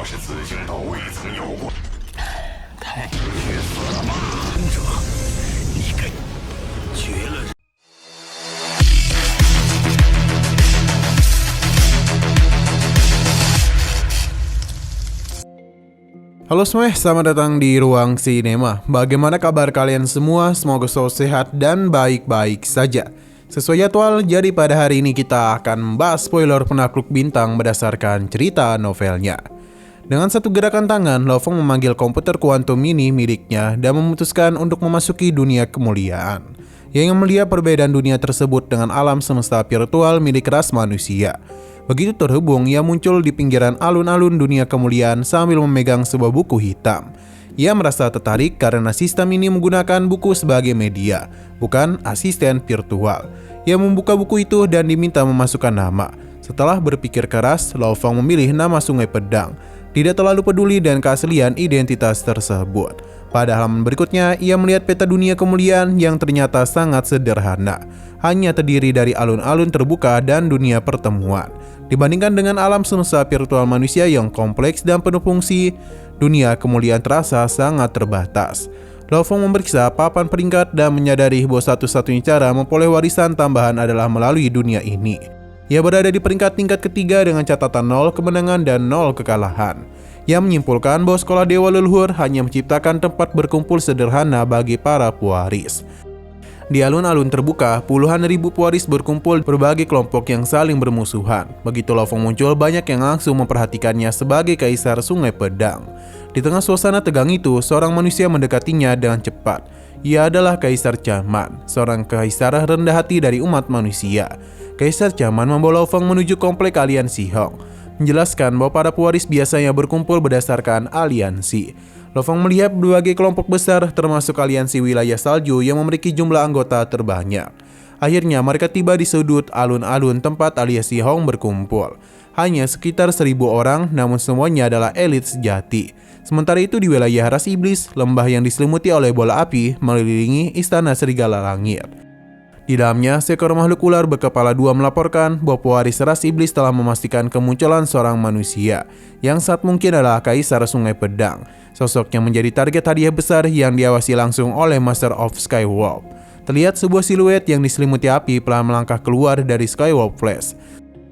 是紫星岛未曾有过。太去死了吧！忍者，你该绝了！ Halo semua, selamat datang di Ruang Sinema. Bagaimana kabar kalian semua? Semoga selalu sehat dan baik-baik saja. Sesuai jadwal, jadi pada hari ini kita akan membahas spoiler Penakluk Bintang berdasarkan cerita novelnya. Dengan satu gerakan tangan, Lo-Fong memanggil komputer kuantum mini miliknya dan memutuskan untuk memasuki dunia kemuliaan. Ia ingin melihat perbedaan dunia tersebut dengan alam semesta virtual milik ras manusia. Begitu terhubung, ia muncul di pinggiran alun-alun dunia kemuliaan sambil memegang sebuah buku hitam. Ia merasa tertarik karena sistem ini menggunakan buku sebagai media, bukan asisten virtual. Ia membuka buku itu dan diminta memasukkan nama. Setelah berpikir keras, Lo-Fong memilih nama Sungai Pedang. Tidak terlalu peduli dengan keaslian identitas tersebut. Pada halaman berikutnya, ia melihat peta dunia kemuliaan yang ternyata sangat sederhana. Hanya terdiri dari alun-alun terbuka dan dunia pertemuan. Dibandingkan dengan alam semesta virtual manusia yang kompleks dan penuh fungsi, dunia kemuliaan terasa sangat terbatas. Lo-Fong memeriksa papan peringkat dan menyadari bahwa satu-satunya cara memperoleh warisan tambahan adalah melalui dunia ini. Ia berada di peringkat tingkat ketiga dengan catatan 0 kemenangan dan 0 kekalahan. Ia menyimpulkan bahwa sekolah Dewa Leluhur hanya menciptakan tempat berkumpul sederhana bagi para pewaris. Di alun-alun terbuka, puluhan ribu pewaris berkumpul berbagai kelompok yang saling bermusuhan. Begitu Lo-Fong muncul, banyak yang langsung memperhatikannya sebagai kaisar Sungai Pedang. Di tengah suasana tegang itu, seorang manusia mendekatinya dengan cepat. Ia adalah Kaisar Chaman, seorang kaisar rendah hati dari umat manusia. Kaisar Chaman membawa Lo-Fong menuju komplek aliansi Hong, menjelaskan bahwa para pewaris biasanya berkumpul berdasarkan aliansi. Lo-Fong melihat berbagai kelompok besar termasuk aliansi wilayah salju yang memiliki jumlah anggota terbanyak. Akhirnya mereka tiba di sudut alun-alun tempat aliansi Hong berkumpul. Hanya sekitar 1.000 orang, namun semuanya adalah elit sejati. Sementara itu di wilayah ras iblis, lembah yang diselimuti oleh bola api mengelilingi istana serigala langit. Di dalamnya, seekor makhluk ular berkepala dua melaporkan bahwa pewaris ras iblis telah memastikan kemunculan seorang manusia yang saat mungkin adalah Kaisar Sungai Pedang. Sosok yang menjadi target hadiah besar yang diawasi langsung oleh Master of Skywalk. Terlihat sebuah siluet yang diselimuti api pelan melangkah keluar dari Skywalk Flash.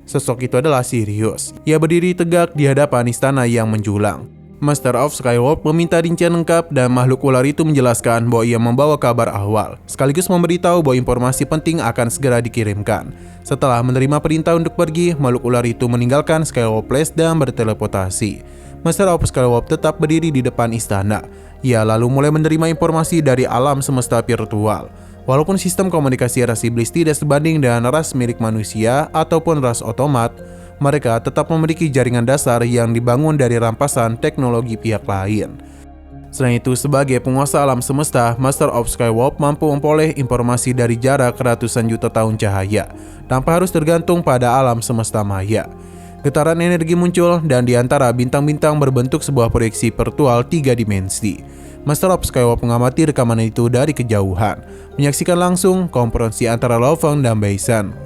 Sosok itu adalah Sirius. Ia berdiri tegak di hadapan istana yang menjulang. Master of Skywalk meminta rincian lengkap dan makhluk ular itu menjelaskan bahwa ia membawa kabar awal, sekaligus memberitahu bahwa informasi penting akan segera dikirimkan. Setelah menerima perintah untuk pergi, makhluk ular itu meninggalkan Skywalk Place dan berteleportasi. Master of Skywalk tetap berdiri di depan istana. Ia lalu mulai menerima informasi dari alam semesta virtual. Walaupun sistem komunikasi ras iblis tidak sebanding dengan ras milik manusia ataupun ras otomat, mereka tetap memiliki jaringan dasar yang dibangun dari rampasan teknologi pihak lain. Selain itu, sebagai penguasa alam semesta, Master of Skywalk mampu memperoleh informasi dari jarak ratusan juta tahun cahaya, tanpa harus tergantung pada alam semesta maya. Getaran energi muncul dan di antara bintang-bintang berbentuk sebuah proyeksi virtual 3 dimensi. Master of Skywalk mengamati rekaman itu dari kejauhan, menyaksikan langsung konfrontasi antara Lo-Fong dan Baisan.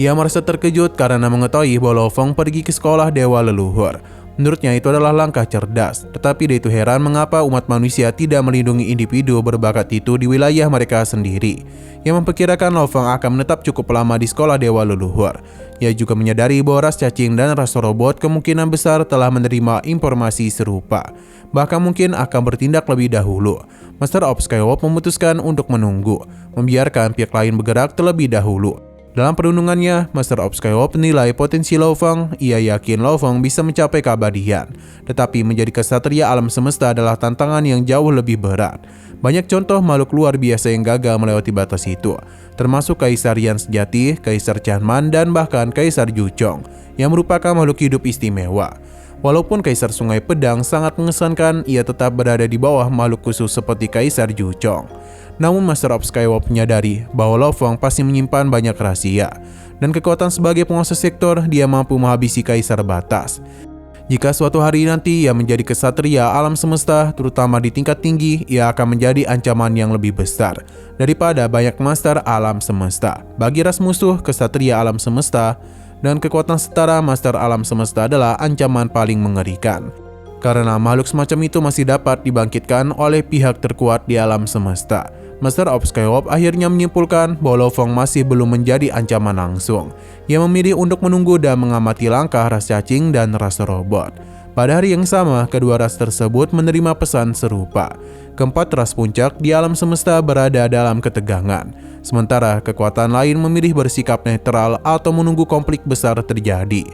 Ia merasa terkejut karena mengetahui bahwa Lo-Fong pergi ke sekolah Dewa Leluhur. Menurutnya itu adalah langkah cerdas, tetapi dia itu heran mengapa umat manusia tidak melindungi individu berbakat itu di wilayah mereka sendiri. Ia memperkirakan Lo-Fong akan menetap cukup lama di sekolah Dewa Leluhur. Ia juga menyadari bahwa ras cacing dan ras robot kemungkinan besar telah menerima informasi serupa, bahkan mungkin akan bertindak lebih dahulu. Master of Skywalk memutuskan untuk menunggu, membiarkan pihak lain bergerak terlebih dahulu. Dalam perundungannya, Master of Skywalk menilai potensi Lo-Fong. Ia yakin Lo-Fong bisa mencapai keabadian, tetapi menjadi kesatria alam semesta adalah tantangan yang jauh lebih berat. Banyak contoh makhluk luar biasa yang gagal melewati batas itu, termasuk Kaisar Yan sejati, Kaisar Chaman, dan bahkan Kaisar Juchong, yang merupakan makhluk hidup istimewa. Walaupun Kaisar Sungai Pedang sangat mengesankan, ia tetap berada di bawah makhluk khusus seperti Kaisar Juchong. Namun Master of Skywalk menyadari bahwa Lo-Fong pasti menyimpan banyak rahasia, dan kekuatan sebagai penguasa sektor, dia mampu menghabisi Kaisar Batas. Jika suatu hari nanti ia menjadi kesatria alam semesta, terutama di tingkat tinggi, ia akan menjadi ancaman yang lebih besar daripada banyak master alam semesta. Bagi ras musuh, kesatria alam semesta dan kekuatan setara master alam semesta adalah ancaman paling mengerikan. karena makhluk semacam itu masih dapat dibangkitkan oleh pihak terkuat di alam semesta. Master of Skywarp akhirnya menyimpulkan bahwa Lo Fong masih belum menjadi ancaman langsung. Ia memilih untuk menunggu dan mengamati langkah ras cacing dan ras robot. Pada hari yang sama, kedua ras tersebut menerima pesan serupa. Keempat ras puncak di alam semesta berada dalam ketegangan, sementara kekuatan lain memilih bersikap netral atau menunggu konflik besar terjadi.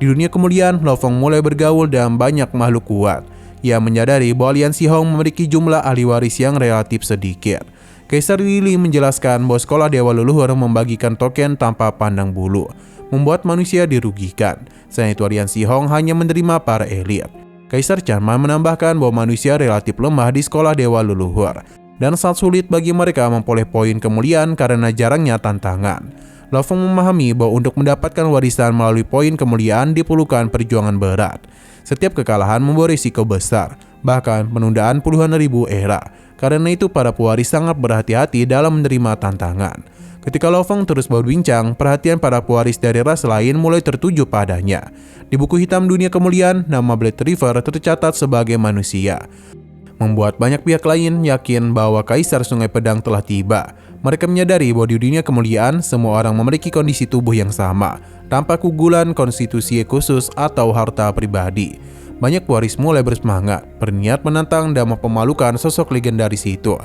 Di dunia kemuliaan, Lo Fong mulai bergaul dengan banyak makhluk kuat. Ia menyadari bahwa Lian Xihong memiliki jumlah ahli waris yang relatif sedikit. Kaisar Lili menjelaskan bahwa sekolah Dewa Leluhur membagikan token tanpa pandang bulu, membuat manusia dirugikan. Selain itu, Lian Xihong hanya menerima para elit. Kaisar Chanman menambahkan bahwa manusia relatif lemah di sekolah Dewa Leluhur, dan sangat sulit bagi mereka memperoleh poin kemuliaan karena jarangnya tantangan. Lo Fong memahami bahwa untuk mendapatkan warisan melalui poin kemuliaan diperlukan perjuangan berat. Setiap kekalahan membawa risiko besar, bahkan penundaan puluhan ribu era. Karena itu para pewaris sangat berhati-hati dalam menerima tantangan. Ketika Lo Fong terus berbincang, perhatian para pewaris dari ras lain mulai tertuju padanya. Di buku hitam dunia kemuliaan, nama Blade River tercatat sebagai manusia, membuat banyak pihak lain yakin bahwa Kaisar Sungai Pedang telah tiba. Mereka menyadari bahwa di dunia kemuliaan, semua orang memiliki kondisi tubuh yang sama, tanpa keunggulan, konstitusi khusus, atau harta pribadi. Banyak pewaris mulai bersemangat, berniat menantang dan mempemalukan sosok legendaris itu.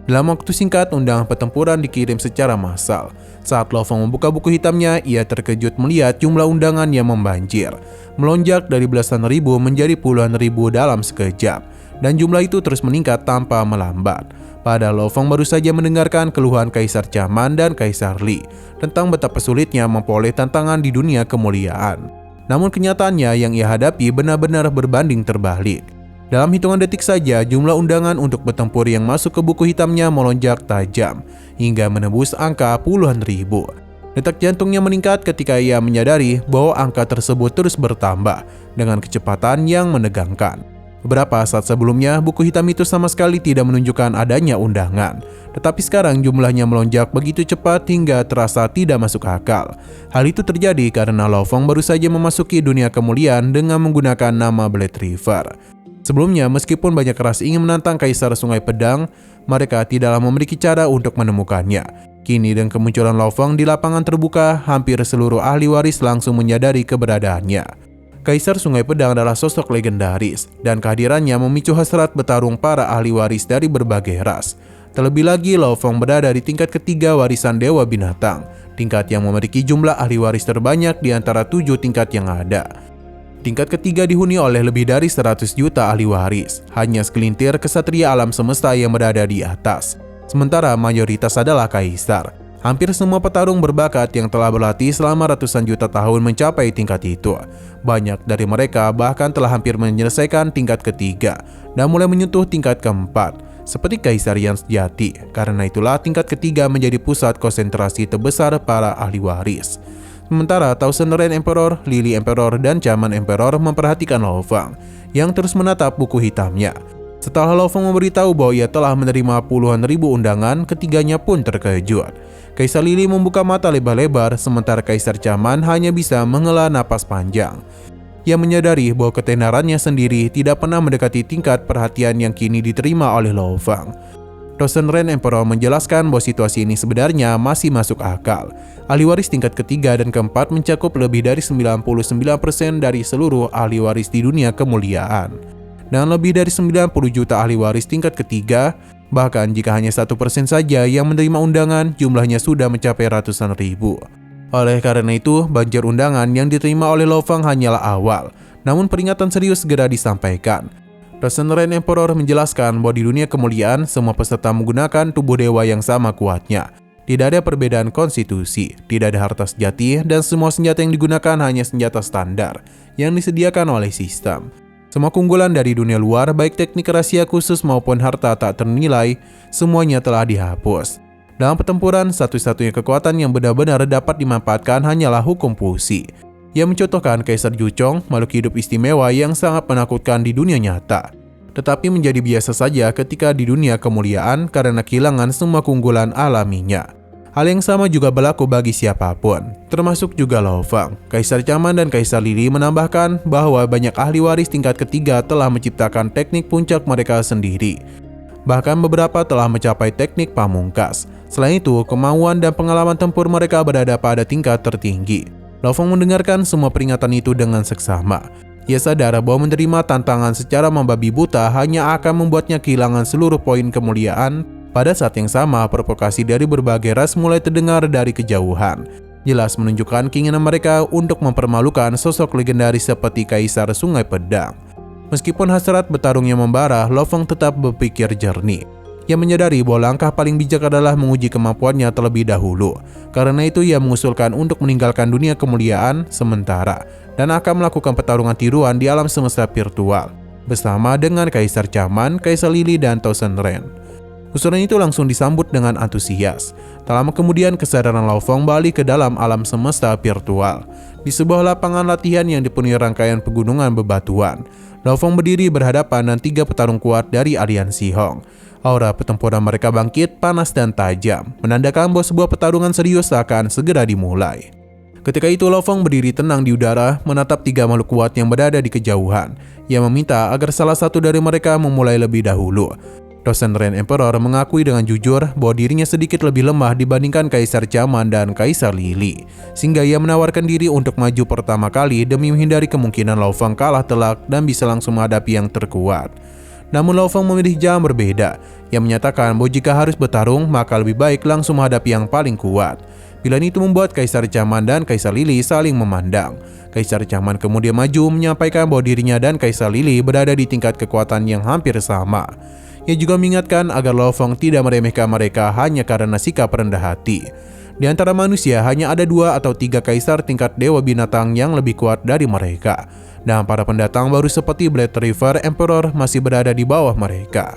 Dalam waktu singkat, undangan pertempuran dikirim secara massal. Saat Lo Fong membuka buku hitamnya, ia terkejut melihat jumlah undangan yang membanjir, melonjak dari belasan ribu menjadi puluhan ribu dalam sekejap, dan jumlah itu terus meningkat tanpa melambat. Padahal Lo Fong baru saja mendengarkan keluhan Kaisar Chanman dan Kaisar Li tentang betapa sulitnya memperoleh tantangan di dunia kemuliaan. Namun kenyataannya yang ia hadapi benar-benar berbanding terbalik. Dalam hitungan detik saja, jumlah undangan untuk bertempur yang masuk ke buku hitamnya melonjak tajam, hingga menembus angka puluhan ribu. Detak jantungnya meningkat ketika ia menyadari bahwa angka tersebut terus bertambah dengan kecepatan yang menegangkan. Beberapa saat sebelumnya, buku hitam itu sama sekali tidak menunjukkan adanya undangan. Tetapi sekarang jumlahnya melonjak begitu cepat hingga terasa tidak masuk akal. Hal itu terjadi karena Lo Fong baru saja memasuki dunia kemuliaan dengan menggunakan nama Blade River. Sebelumnya, meskipun banyak ras ingin menantang Kaisar Sungai Pedang, mereka tidaklah memiliki cara untuk menemukannya. Kini dengan kemunculan Lo Fong di lapangan terbuka, hampir seluruh ahli waris langsung menyadari keberadaannya. Kaisar Sungai Pedang adalah sosok legendaris, dan kehadirannya memicu hasrat bertarung para ahli waris dari berbagai ras. Terlebih lagi, Lo Fong berada di tingkat ketiga warisan Dewa Binatang, tingkat yang memiliki jumlah ahli waris terbanyak di antara 7 tingkat yang ada. Tingkat ketiga dihuni oleh lebih dari 100 juta ahli waris, hanya segelintir kesatria alam semesta yang berada di atas. Sementara mayoritas adalah kaisar. Hampir semua petarung berbakat yang telah berlatih selama ratusan juta tahun mencapai tingkat itu. Banyak dari mereka bahkan telah hampir menyelesaikan tingkat ketiga dan mulai menyentuh tingkat keempat, seperti Kaisar yang sejati. Karena itulah tingkat ketiga menjadi pusat konsentrasi terbesar para ahli waris. Sementara Thousand Rain Emperor, Lily Emperor, dan Chaman Emperor memperhatikan Lo Fong yang terus menatap buku hitamnya. Setelah Lo Fong memberitahu bahwa ia telah menerima puluhan ribu undangan, ketiganya pun terkejut. Kaisar Lili membuka mata lebar-lebar, sementara Kaisar Chaman hanya bisa menghela napas panjang. Ia menyadari bahwa ketenarannya sendiri tidak pernah mendekati tingkat perhatian yang kini diterima oleh Lo Fong. Thousand Rain Emperor menjelaskan bahwa situasi ini sebenarnya masih masuk akal. Ahli waris tingkat ketiga dan keempat mencakup lebih dari 99% dari seluruh ahli waris di dunia kemuliaan. Dan lebih dari 90 juta ahli waris tingkat ketiga. Bahkan jika hanya 1% saja yang menerima undangan, jumlahnya sudah mencapai ratusan ribu. Oleh karena itu, banjir undangan yang diterima oleh Lo Fong hanyalah awal. Namun peringatan serius segera disampaikan. Thousand Rain Emperor menjelaskan bahwa di dunia kemuliaan, semua peserta menggunakan tubuh dewa yang sama kuatnya. Tidak ada perbedaan konstitusi, tidak ada harta sejati, dan semua senjata yang digunakan hanya senjata standar yang disediakan oleh sistem. Semua keunggulan dari dunia luar, baik teknik rahasia khusus maupun harta tak ternilai, semuanya telah dihapus. Dalam pertempuran, satu-satunya kekuatan yang benar-benar dapat dimanfaatkan hanyalah hukum fusi. Ia mencontohkan Kaisar Juchong, makhluk hidup istimewa yang sangat menakutkan di dunia nyata, tetapi menjadi biasa saja ketika di dunia kemuliaan karena kehilangan semua keunggulan alaminya. Hal yang sama juga berlaku bagi siapapun, termasuk juga Lo Fang. Kaisar Caman dan Kaisar Lili menambahkan bahwa banyak ahli waris tingkat ketiga telah menciptakan teknik puncak mereka sendiri. Bahkan beberapa telah mencapai teknik pamungkas. Selain itu, kemauan dan pengalaman tempur mereka berada pada tingkat tertinggi. Lo Fang mendengarkan semua peringatan itu dengan seksama. Ia sadar bahwa menerima tantangan secara membabi buta hanya akan membuatnya kehilangan seluruh poin kemuliaan. Pada saat yang sama, provokasi dari berbagai ras mulai terdengar dari kejauhan. Jelas menunjukkan keinginan mereka untuk mempermalukan sosok legendaris seperti Kaisar Sungai Pedang. Meskipun hasrat bertarungnya membara, Lo Fang tetap berpikir jernih. Ia menyadari bahwa langkah paling bijak adalah menguji kemampuannya terlebih dahulu. Karena itu ia mengusulkan untuk meninggalkan dunia kemuliaan sementara dan akan melakukan pertarungan tiruan di alam semesta virtual bersama dengan Kaisar Caman, Kaisar Lili, dan Thousand Ren. Usulan itu langsung disambut dengan antusias. Tak lama kemudian kesadaran Lo Fang balik ke dalam alam semesta virtual. Di sebuah lapangan latihan yang dipenuhi rangkaian pegunungan bebatuan, Lo Fang berdiri berhadapan dengan 3 petarung kuat dari aliansi Hong. Aura pertempuran mereka bangkit, panas dan tajam, menandakan bahwa sebuah pertarungan serius akan segera dimulai. Ketika itu Lo Fang berdiri tenang di udara, menatap 3 makhluk kuat yang berada di kejauhan. Ia meminta agar salah satu dari mereka memulai lebih dahulu. Thousand Ren Emperor mengakui dengan jujur bahwa dirinya sedikit lebih lemah dibandingkan Kaisar Caman dan Kaisar Lili, sehingga ia menawarkan diri untuk maju pertama kali demi menghindari kemungkinan Lo Fang kalah telak dan bisa langsung menghadapi yang terkuat. Namun Lo Fang memilih jalan berbeda. Ia menyatakan bahwa jika harus bertarung, maka lebih baik langsung menghadapi yang paling kuat. Pilihan itu membuat Kaisar Caman dan Kaisar Lili saling memandang. Kaisar Caman kemudian maju menyampaikan bahwa dirinya dan Kaisar Lili berada di tingkat kekuatan yang hampir sama. Ia juga mengingatkan agar Lo Fang tidak meremehkan mereka hanya karena sikap rendah hati. Di antara manusia hanya ada 2 atau 3 kaisar tingkat dewa binatang yang lebih kuat dari mereka. Dan para pendatang baru seperti Blood River Emperor masih berada di bawah mereka.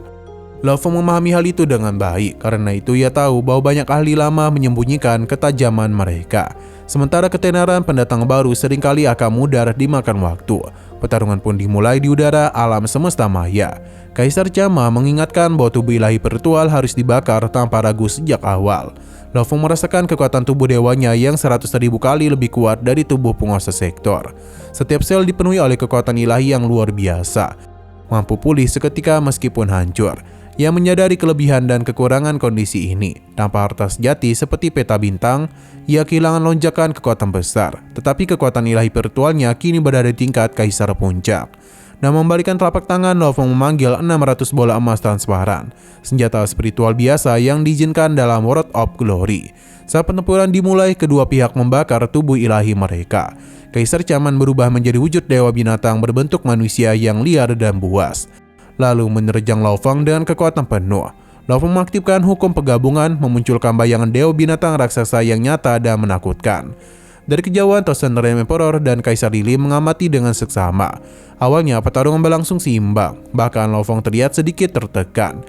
Lo Fang memahami hal itu dengan baik, karena itu ia tahu bahwa banyak ahli lama menyembunyikan ketajaman mereka. Sementara ketenaran pendatang baru seringkali akan mudar dimakan waktu. Pertarungan pun dimulai di udara alam semesta maya. Kaisar Caman mengingatkan bahwa tubuh ilahi virtual harus dibakar tanpa ragu sejak awal. Lo Fang merasakan kekuatan tubuh dewanya yang 100.000 kali lebih kuat dari tubuh penguasa sektor. Setiap sel dipenuhi oleh kekuatan ilahi yang luar biasa, mampu pulih seketika meskipun hancur. Ia menyadari kelebihan dan kekurangan kondisi ini. Tanpa harta sejati seperti peta bintang, ia kehilangan lonjakan kekuatan besar. Tetapi kekuatan ilahi virtualnya kini berada di tingkat kaisar puncak. Dan membalikan telapak tangan, Lo Fang memanggil 600 bola emas transparan, senjata spiritual biasa yang diizinkan dalam World of Glory. Saat pertempuran dimulai, kedua pihak membakar tubuh ilahi mereka. Kaisar Caman berubah menjadi wujud dewa binatang berbentuk manusia yang liar dan buas, lalu menerjang Lo Fang dengan kekuatan penuh. Lo Fang mengaktifkan hukum penggabungan, memunculkan bayangan dewa binatang raksasa yang nyata dan menakutkan. Dari kejauhan, Thousand Ren Emperor dan Kaisar Lili mengamati dengan seksama. Awalnya pertarungan berlangsung seimbang, bahkan Lo Fang terlihat sedikit tertekan.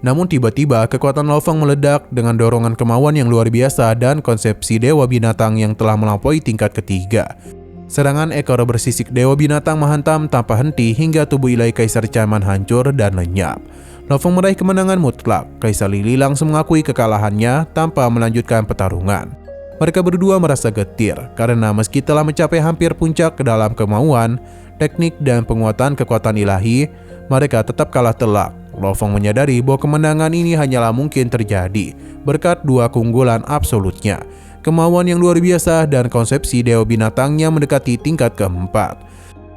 Namun tiba-tiba kekuatan Lo Fang meledak dengan dorongan kemauan yang luar biasa dan konsepsi dewa binatang yang telah melampaui tingkat ketiga. Serangan ekor bersisik dewa binatang menghantam tanpa henti hingga tubuh ilahi Kaisar Caman hancur dan lenyap. Lo Fang meraih kemenangan mutlak. Kaisar Lili langsung mengakui kekalahannya tanpa melanjutkan pertarungan. Mereka berdua merasa getir karena meski telah mencapai hampir puncak ke dalam kemauan, teknik dan penguatan kekuatan ilahi, mereka tetap kalah telak. Lo Fang menyadari bahwa kemenangan ini hanyalah mungkin terjadi berkat 2 keunggulan absolutnya, kemauan yang luar biasa dan konsepsi dewa binatang yang mendekati tingkat keempat.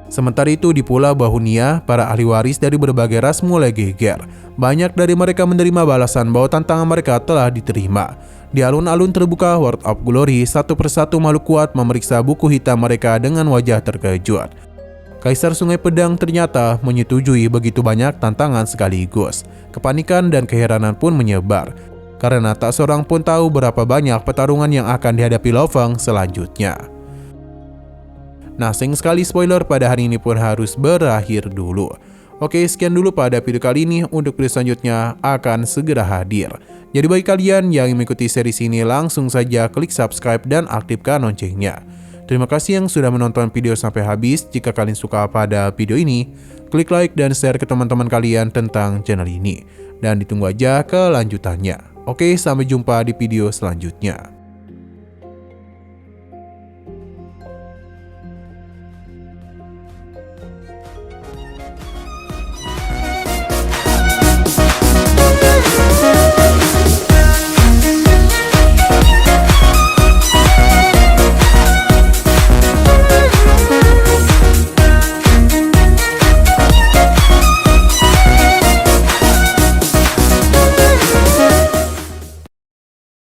Sementara itu di Pulau Bahunia, para ahli waris dari berbagai ras mulai geger. Banyak dari mereka menerima balasan bahwa tantangan mereka telah diterima. Di alun-alun terbuka World of Glory, satu persatu makhluk kuat memeriksa buku hitam mereka dengan wajah terkejut. Kaisar Sungai Pedang ternyata menyetujui begitu banyak tantangan sekaligus. Kepanikan dan keheranan pun menyebar, karena tak seorang pun tahu berapa banyak pertarungan yang akan dihadapi Lo Fang selanjutnya. Nah, sayang sekali spoiler pada hari ini pun harus berakhir dulu. Oke, sekian dulu pada video kali ini. Untuk video selanjutnya akan segera hadir. Jadi bagi kalian yang mengikuti series ini, langsung saja klik subscribe dan aktifkan loncengnya. Terima kasih yang sudah menonton video sampai habis. Jika kalian suka pada video ini, klik like dan share ke teman-teman kalian tentang channel ini. Dan ditunggu aja kelanjutannya. Oke, sampai jumpa di video selanjutnya.